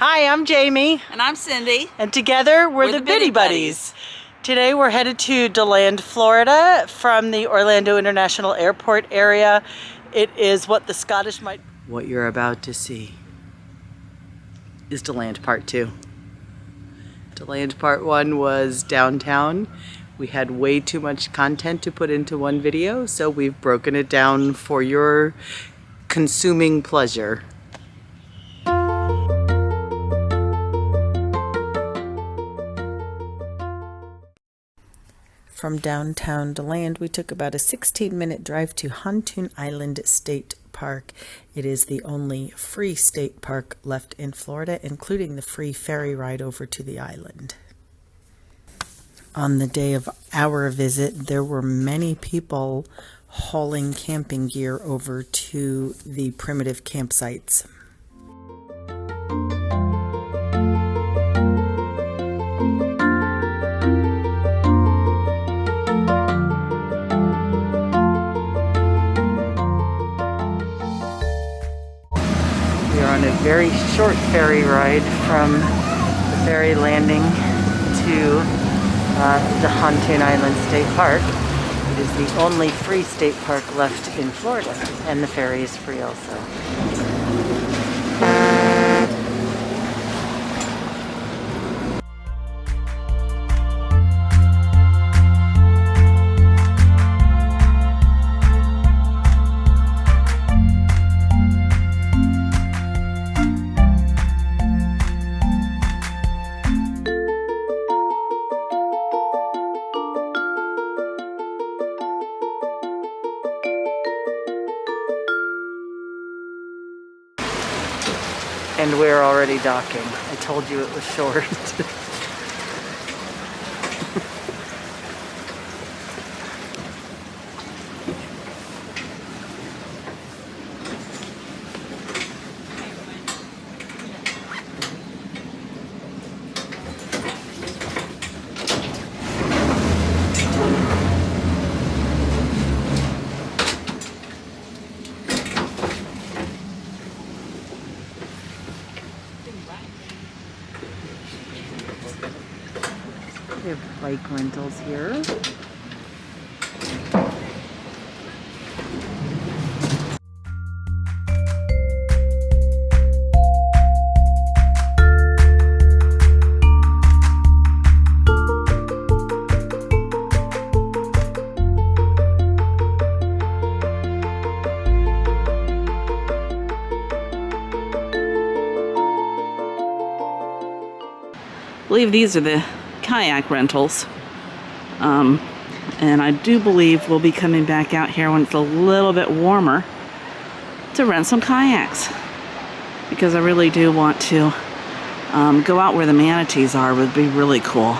Hi, I'm Jamie. And I'm Cindy. And together we're the Biddy Buddies. Today we're headed to Deland, Florida from the Orlando International Airport area. It is what the Scottish might... What you're about to see is Deland Part 2. Deland Part 1 was downtown. We had way too much content to put into one video, so we've broken it down for your consuming pleasure. From downtown Deland, we took about a 16-minute drive to Huntoon Island State Park. It is the only free state park left in Florida, including the free ferry ride over to the island. On the day of our visit, there were many people hauling camping gear over to the primitive campsites. We are on a very short ferry ride from the ferry landing to the Huntoon Island State Park. It is the only free state park left in Florida, and the ferry is free also. And we're already docking. I told you it was short. We have bike rentals here. I believe these are the Kayak Rentals. And I do believe we'll be coming back out here when it's a little bit warmer to rent some kayaks, because I really do want to go out where the manatees are. Would be really cool.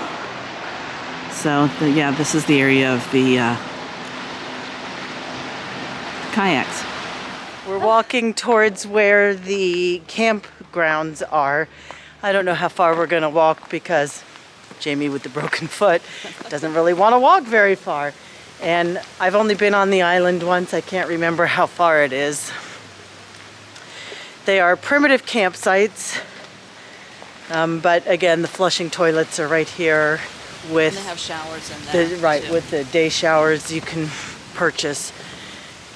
So yeah, this is the area of the kayaks. We're walking towards where the campgrounds are. I don't know how far we're going to walk because Jamie with the broken foot doesn't really want to walk very far. And I've only been on the island once. I can't remember how far it is. They are primitive campsites. But again, the flushing toilets are right here with... And they have showers in there. Right, too. With the day showers you can purchase.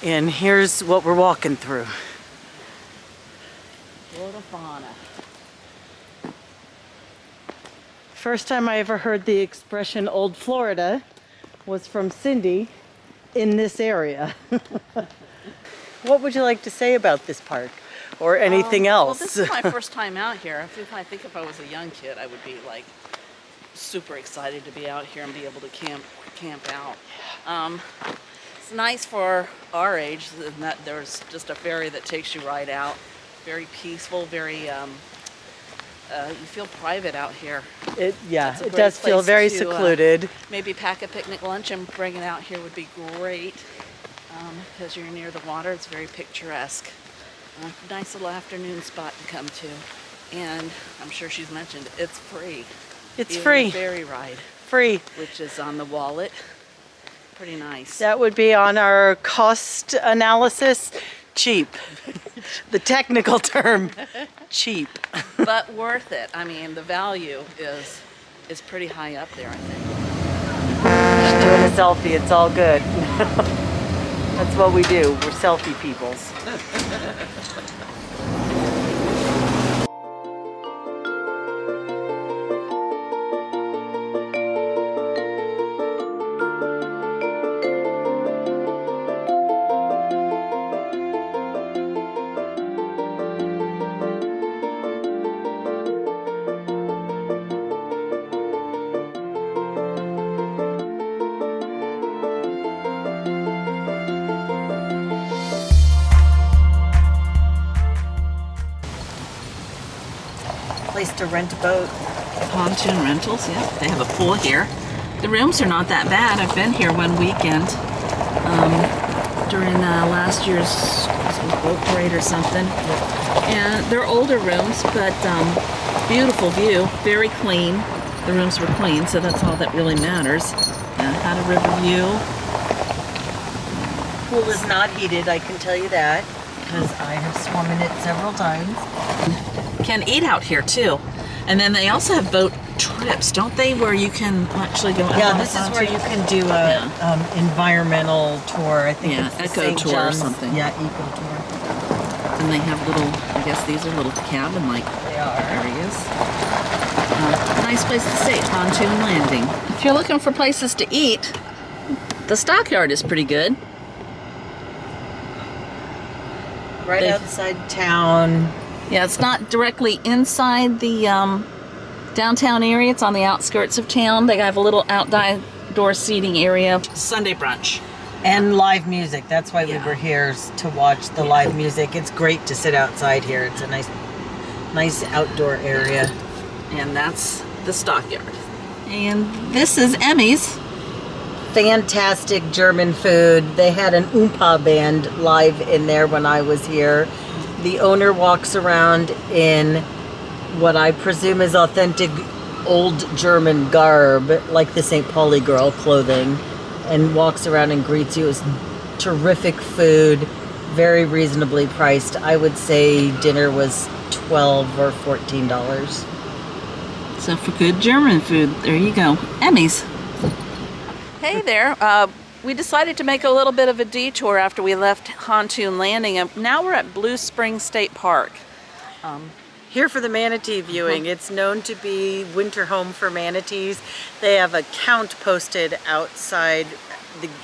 And here's what we're walking through. Florida fauna. First time I ever heard the expression Old Florida was from Cindy in this area. What would you like to say about this park or anything else? Well, this is my first time out here. I think if I was a young kid, I would be like super excited to be out here and be able to camp out. It's nice for our age in that there's just a ferry that takes you right out. Very peaceful, very you feel private out here. It does feel very secluded. Maybe pack a picnic lunch and bring it out here would be great, because you're near the water. It's very picturesque. Nice little afternoon spot to come to. And I'm sure she's mentioned it's free. It's Even free. The ferry ride. Free. Which is on the wallet. Pretty nice. That would be on our cost analysis. Cheap. the technical term, cheap. but worth it. I mean, the value is pretty high up there, I think. Just doing a selfie, it's all good. That's what we do. We're selfie peoples. Place to rent a boat. Pontoon rentals, yeah. They have a pool here. The rooms are not that bad. I've been here one weekend during last year's boat parade or something. And they're older rooms, but beautiful view, very clean. The rooms were clean, so that's all that really matters. Had a river view. Pool is not heated, I can tell you that, because I have swum in it several times. Can eat out here too. And then they also have boat trips, don't they, where you can actually go out. Yeah, this is where you can do a environmental tour. I think it's the eco St. tour or John's, something. Yeah, eco tour. And they have little, I guess these are little cabin-like areas. Nice place to stay, pontoon landing. If you're looking for places to eat, the stockyard is pretty good. Right outside town. Yeah, it's not directly inside the downtown area. It's on the outskirts of town. They have a little outdoor seating area. Sunday brunch. And live music. That's why we were here, to watch the live music. It's great to sit outside here. It's a nice outdoor area. And that's the stockyard. And this is Emmy's. Fantastic German food. They had an Oompa band live in there when I was here. The owner walks around in what I presume is authentic old German garb, like the St. Pauli girl clothing, and walks around and greets you. It's terrific food, very reasonably priced. I would say dinner was $12 or $14. So for good German food, there you go. Emmy's. Hey there. We decided to make a little bit of a detour after we left Pontoon Landing, and now we're at Blue Springs State Park. Here for the manatee viewing. It's known to be winter home for manatees. They have a count posted outside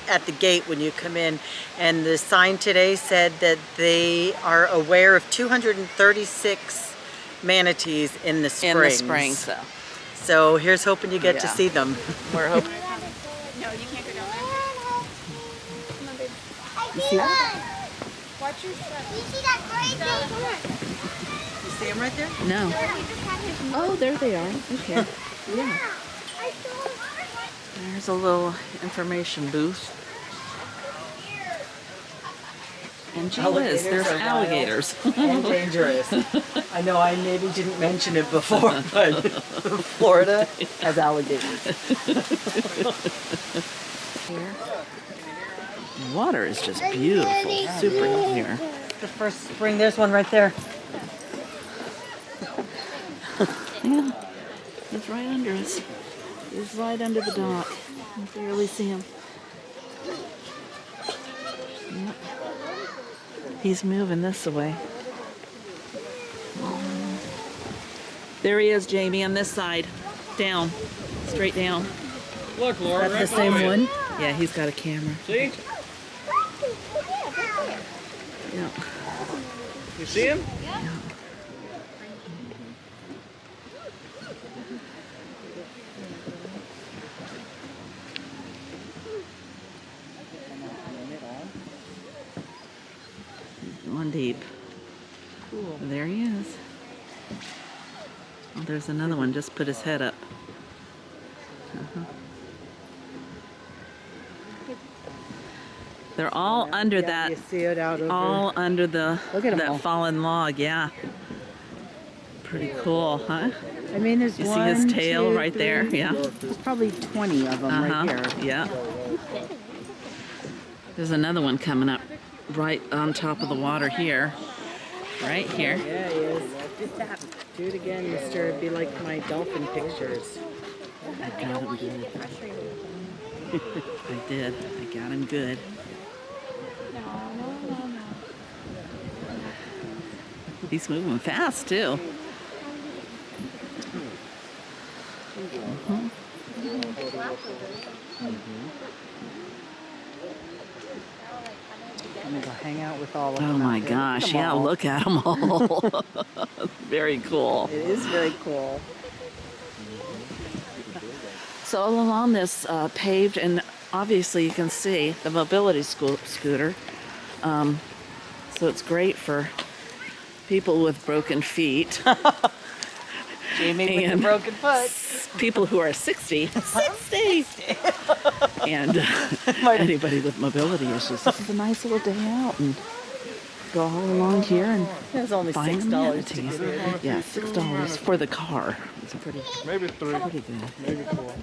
at the gate when you come in, and the sign today said that they are aware of 236 manatees in the springs. In the springs, though. So here's hoping you get to see them. We're hoping. No, you can't go down there. Come on, babe. You see that? Watch your step. You see that great thing? You see them right there? No. Oh, there they are. Okay. Yeah. There's a little information booth. And gee whiz, there's alligators. And dangerous. I know I maybe didn't mention it before, but Florida has alligators. Here. Water is just beautiful, super clear. The first spring, there's one right there. Yeah, he's right under us. He's right under the dock. You can barely see him. Yep. He's moving this way. There he is, Jamie, on this side. Down. Straight down. Look, Laura, That's the same one. Yeah, he's got a camera. See? Yeah. You see him? One deep. Cool. There he is. Oh, there's another one. Just put his head up. They're all under that. You see it out over. All under the Look at 'em that all. fallen log. Yeah. Pretty cool, huh? I mean, there's You see his tail right there? Yeah. There's probably 20 of them right here. Yeah. There's another one coming up right on top of the water here. right here. Yeah, he is. Do it again, mister. It'd be like my dolphin pictures. I got him good. I did. I got him good. He's moving fast too. I'm gonna go hang out with all of Oh them. my out there. gosh, yeah, look at them all. Very cool. It is very cool. So all along this paved, and obviously you can see the mobility scooter. So it's great for people with broken feet. Jamie with And the broken foot. People who are 60. And anybody with mobility issues. This is a nice little day out and go all along here and It's only find $6 to manatees. get in. Yeah, $6 for the car. It's pretty Maybe 3. good. Maybe 4.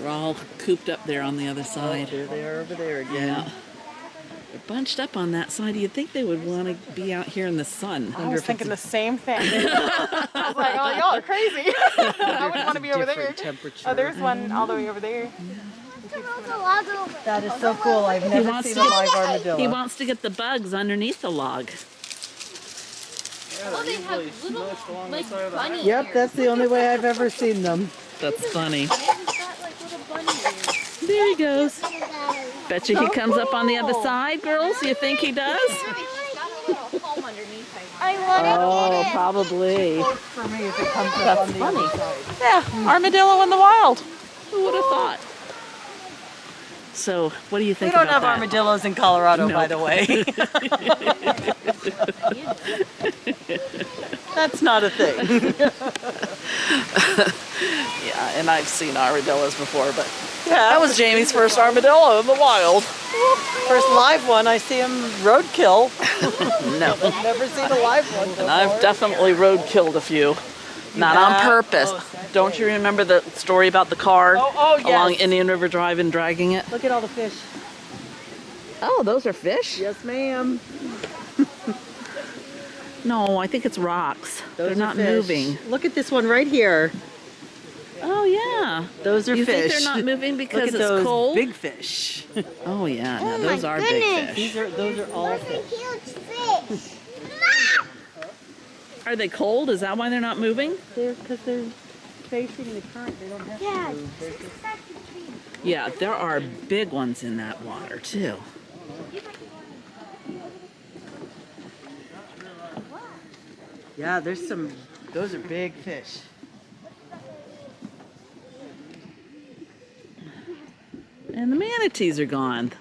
We're all cooped up there on the other side. There they are over there again. Yeah. They're bunched up on that side. You'd think they would want to be out here in the sun. I was thinking the same thing. I was like, oh, y'all are crazy. I wouldn't want to be over there. Different temperature. Oh, there's one all the way over there. That is so cool. I've never wants seen to a live armadillo. He wants to get the bugs underneath the log. Oh, they have little, like, bunny Yep, ears. that's the only way I've ever seen them. That's funny. They've got, like, little bunny ears. There he goes. Bet you he comes up on the other side, girls. You think he does? Got a little home underneath, I want. Oh, probably. For me, if it comes up That's on the funny. other side. Yeah, armadillo in the wild. Who would have thought? So, what do you We think don't about have that? armadillos in Colorado, No. by the way. That's not a thing. Yeah, and I've seen armadillos before, but Yeah, that was Jamie's first armadillo in the wild. first live one. I see him roadkill. No. Never seen a live one before. And I've definitely road-killed a few. Not on have? purpose. Oh, Don't you remember the story about the car Oh, yes. along Indian River Drive and dragging it? Look at all the fish. Oh, those are fish? Yes, ma'am. No, I think it's rocks. Those They're are not fish. moving. Look at this one right here. Oh, yeah. Those are You fish. think they're not moving Look because at it's those cold? big fish. Oh, yeah. No, those are big fish. Those are all fish. Are they cold? Is that why they're not moving? Because they're facing the current. They don't have to move. They're just- Yeah, there are big ones in that water, too. Yeah, there's some. Those are big fish. And the manatees are gone.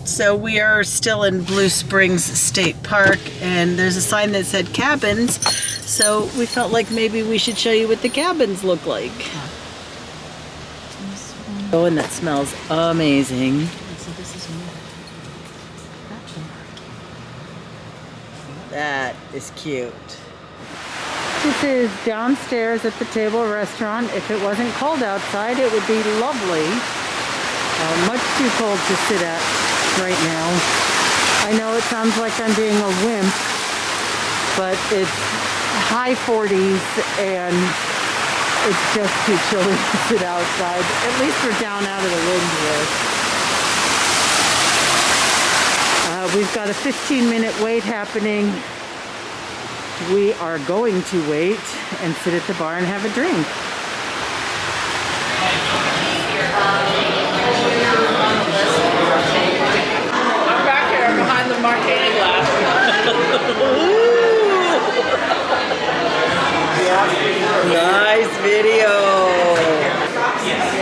So we are still in Blue Springs State Park, and there's a sign that said cabins. So we felt like maybe we should show you what the cabins look like. This one. Oh, and that smells amazing. So this is more. That is cute. This is downstairs at the Table Restaurant. If it wasn't cold outside, it would be lovely. Much too cold to sit at right now. I know it sounds like I'm being a wimp, but it's high 40s and it's just too chilly to sit outside. At least we're down out of the wind here. We've got a 15-minute wait happening. We are going to wait and sit at the bar and have a drink. I'm back here behind the martini glass. Nice video.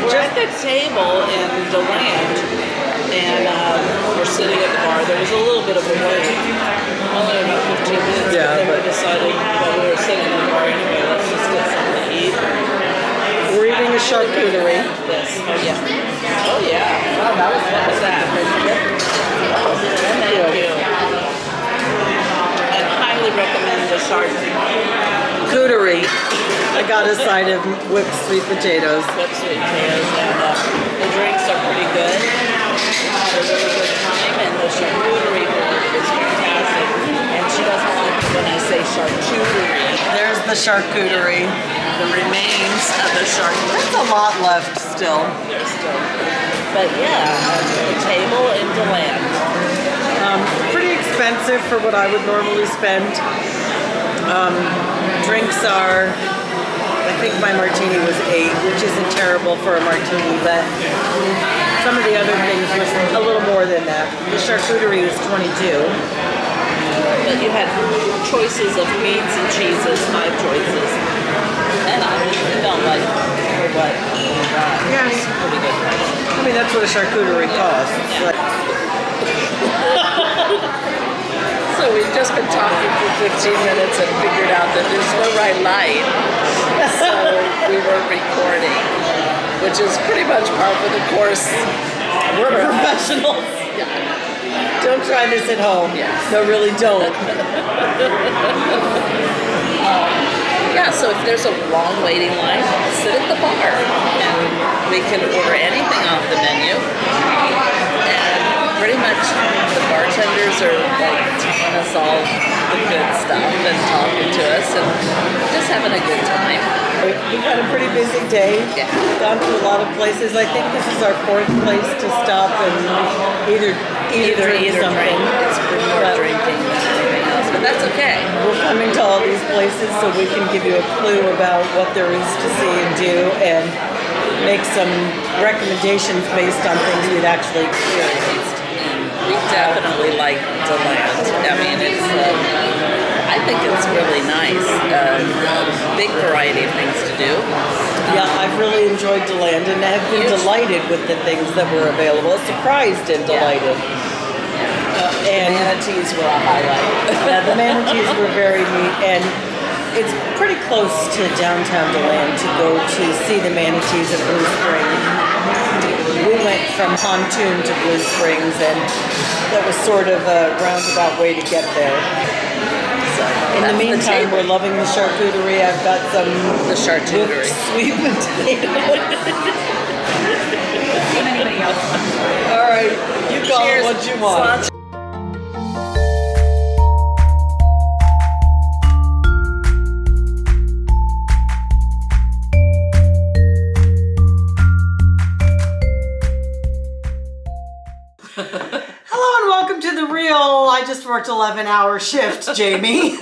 We're at the table in Deland, and we're sitting at the bar. There was a little bit of a wait, only about 15 minutes, Yeah, but then but- we decided while we were sitting at the bar anyway, let's just get something to eat. We're eating a charcuterie. This, oh yeah. Oh yeah. What was that? Thank you. And highly recommend the Charcuterie. I got a side of whipped sweet potatoes. whipped sweet potatoes, and the drinks are pretty good. Had a really good time, and the charcuterie board is fantastic. And she doesn't like it when I say charcuterie. There's the charcuterie. The remains of the charcuterie. There's a lot left still. There's still. But yeah, the table in Deland. Pretty expensive for what I would normally spend. Drinks are, I think my martini was $8, which isn't terrible for a martini, but some of the other things was a little more than that. The charcuterie was $22. But you had choices of meats and cheeses, 5 choices. And I felt like for what we got, Yes. it's pretty good price. I mean, that's what a charcuterie costs. Yeah. Like, So we've just been talking for 15 minutes and figured out that there's no right light. So we were recording, which is pretty much par for the course. we're professionals. Yeah. Don't try this at home. Yes. No, really don't. Yeah, so if there's a long waiting line, sit at the bar and we can order anything off the menu. And pretty much the bartenders are like telling us all the good stuff and talking to us and just having a good time. We've had a pretty busy day. Yeah. Gone to a lot of places. I think this is our 4th place to stop and either drink something. Drink. It's more But drinking than anything else, but that's okay. we're coming to all these places so we can give you a clue about what there is to see and do and make some recommendations based on things we've actually experienced. We definitely like Deland. I mean, it's. I think it's really nice. A big variety of things to do. Yeah, I've really enjoyed Deland and have been delighted with the things that were available. Surprised and delighted. And Manatees were a highlight. yeah, the manatees were very neat, and it's pretty close to downtown Deland to go to see the manatees at Blue Springs. We went from Pontoon to Blue Springs, and that was sort of a roundabout way to get there. So In the that's meantime, table. we're loving the charcuterie. I've got some The charcuterie. sweet potatoes. All right, you call it Cheers. what you want. Cilantro. Hello and welcome to The Real. I just worked 11-hour shift, Jamie.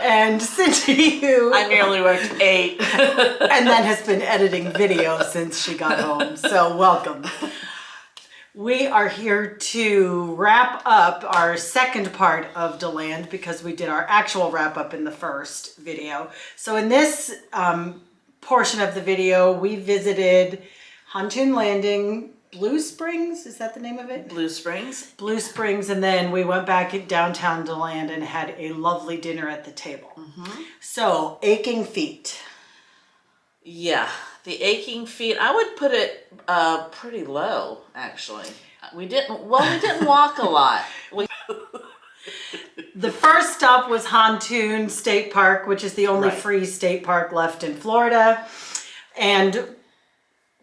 And Cindy, who I nearly worked 8. and then has been editing video since she got home. So welcome. We are here to wrap up our second part of Deland because we did our actual wrap up in the first video. So in this portion of the video, we visited Pontoon Landing, Blue Springs, is that the name of it? Blue Springs. Blue Springs, and then we went back at downtown Deland and had a lovely dinner at the table. So, aching feet. Yeah, The aching feet, I would put it pretty low, actually. We didn't walk a lot. The first stop was Pontoon State Park, which is the only Right. free state park left in Florida. And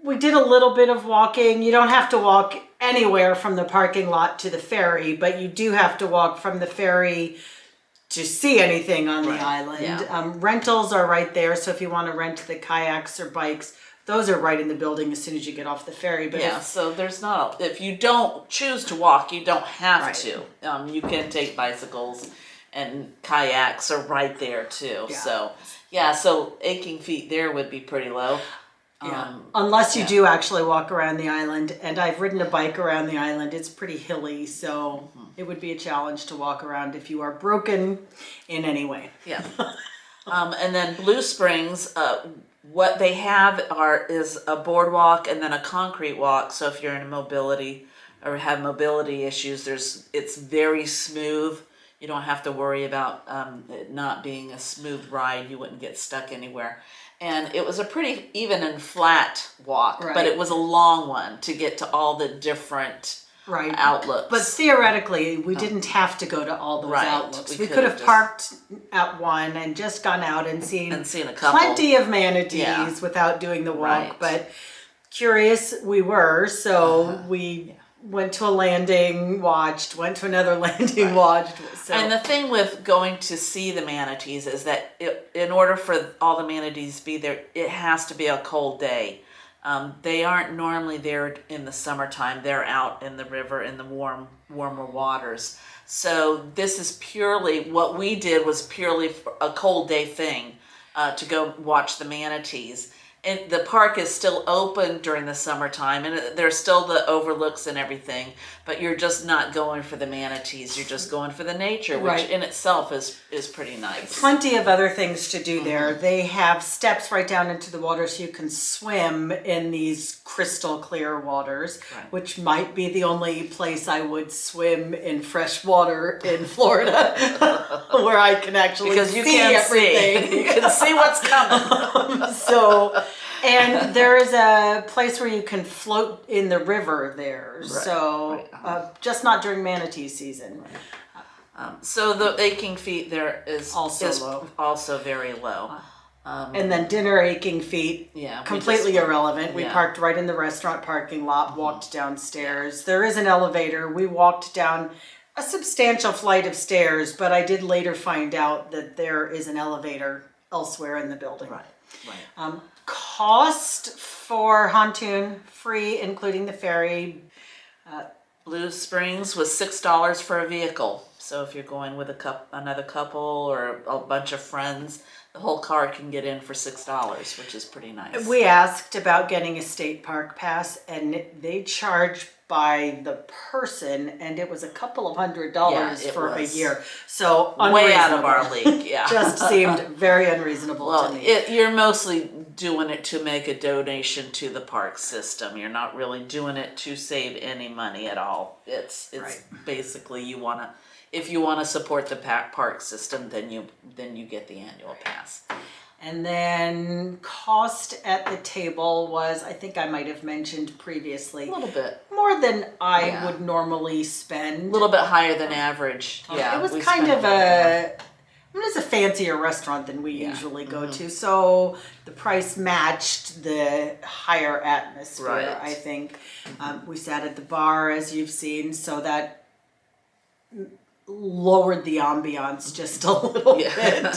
we did a little bit of walking. You don't have to walk anywhere from the parking lot to the ferry, but you do have to walk from the ferry to see anything on the island. yeah. Rentals are right there, so if you want to rent the kayaks or bikes, those are right in the building as soon as you get off the ferry. But Yeah, so there's not, if you don't choose to walk, you don't have Right. to. You can take bicycles, and kayaks are right there too. Yeah. So, yeah, so aching feet there would be pretty low. unless you yeah. do actually walk around the island, and I've ridden a bike around the island, it's pretty hilly, so it would be a challenge to walk around if you are broken in any way. Yeah. And then Blue Springs, what they have is a boardwalk and then a concrete walk. So if you're in mobility or have mobility issues, it's very smooth. You don't have to worry about it not being a smooth ride. You wouldn't get stuck anywhere. And it was a pretty even and flat walk, Right. but it was a long one to get to all the different Right. outlooks. But theoretically, we didn't have to go to all those Right. outlooks. We We could could've have just- parked at one and just gone out and seen a couple. plenty of manatees Yeah. without doing the walk. Right. But curious we were, so we went to a landing, watched, went to another landing, watched. So. And the thing with going to see the manatees is that in order for all the manatees to be there, it has to be a cold day. They aren't normally there in the summertime. They're out in the river in the warmer waters. So this is purely, what we did was purely a cold day thing to go watch the manatees. And the park is still open during the summertime, and there's still the overlooks and everything, but you're just not going for the manatees. You're just going for the nature, which Right. in itself is pretty nice. Plenty of other things to do there. They have steps right down into the water so you can swim in these crystal clear waters, Right. which might be the only place I would swim in fresh water in Florida where I can actually Because you see can everything. see. You can see what's coming. So, and there is a place where you can float in the river there. So, just not during manatee season. So the aching feet there is Also low. also very low. And then dinner aching feet, Yeah, we completely just- irrelevant. We yeah. parked right in the restaurant parking lot, walked downstairs. There is an elevator. We walked down a substantial flight of stairs, but I did later find out that there is an elevator elsewhere in the building. Right. Cost for Pontoon, free, including the ferry. Blue Springs was $6 for a vehicle. So if you're going with another couple or a bunch of friends, the whole car can get in for $6, which is pretty nice. We asked about getting a state park pass, and they charge by the person, and it was a couple of $100 Yeah, it for was. a year. So way out of unreasonable. our league. Yeah. Just seemed very unreasonable well, to me. you're mostly doing it to make a donation to the park system. You're not really doing it to save any money at all. It's Right. basically if you want to support the park system, then you get the annual pass. And then cost at the table was, I think I might have mentioned previously, A little bit. more than I Yeah. would normally spend. A little bit higher than average. Yeah. It was we kind spent of little bit more. it's a fancier restaurant than we usually go to, so the price matched the higher atmosphere, Right. I think. We sat at the bar, as you've seen, so that lowered the ambiance just a little Yeah. bit.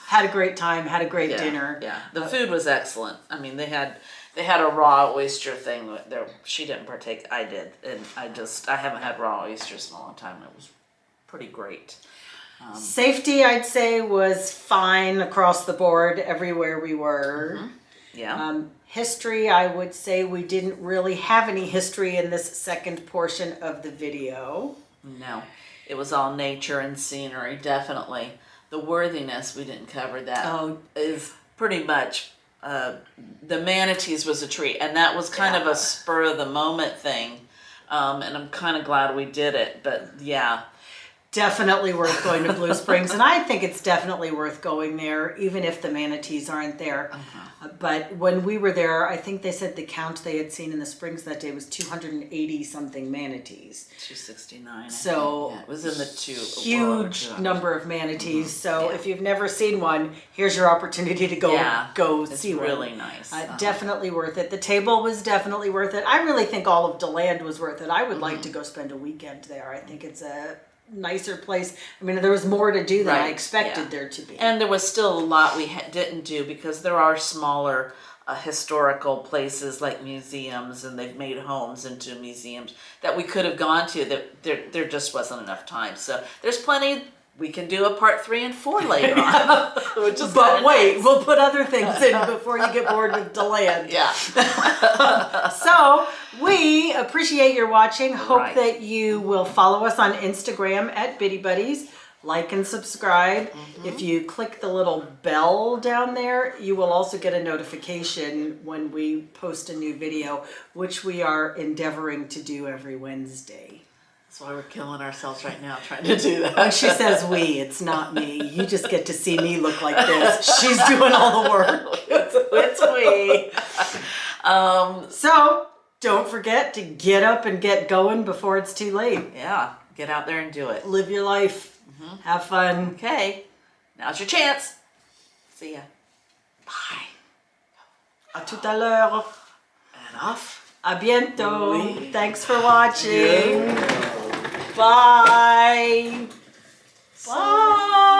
Had a great time, had a great Yeah, dinner. Yeah, the food was excellent. I mean, they had a raw oyster thing there. She didn't partake. I did, and I haven't had raw oysters in a long time. It was pretty great. Safety, I'd say, was fine across the board everywhere we were. Yeah. History, I would say we didn't really have any history in this second portion of the video. No, it was all nature and scenery. Definitely, the worthiness we didn't cover. That Oh. is pretty much. The manatees was a treat, and that was kind of a spur of the moment thing. And I'm kind of glad we did it. But yeah. definitely worth going to Blue Springs, and I think it's definitely worth going there, even if the manatees aren't there. But when we were there, I think they said the count they had seen in the springs that day was 280 something manatees. 269. So yeah, it was in the huge number of manatees. So if you've never seen one, here's your opportunity to go see one. It's really nice. Definitely worth it. The table was definitely worth it. I really think all of Deland was worth it. I would like to go spend a weekend there. I think it's a nicer place. I mean, there was more to do than I expected there to be. And there was still a lot we didn't do because there are smaller historical places like museums, and they've made homes into museums that we could have gone to. That there just wasn't enough time. So there's plenty. We can do a part 3 and 4 later on. Which is but wait, we'll put other things in before you get bored with Deland. Yeah. So we appreciate your watching. Hope that you will follow us on Instagram at Biddy Buddies. Like and subscribe. If you click the little bell down there, you will also get a notification when we post a new video, which we are endeavoring to do every Wednesday. That's why we're killing ourselves right now trying to do that. When she says we, it's not me. You just get to see me look like this. She's doing all the work. It's we. So don't forget to get up and get going before it's too late. Yeah, get out there and do it. Live your life. Have fun. Okay, now's your chance. See ya. Bye. À tout à l'heure. And off. À bientôt. Thanks for watching. Bye. Bye.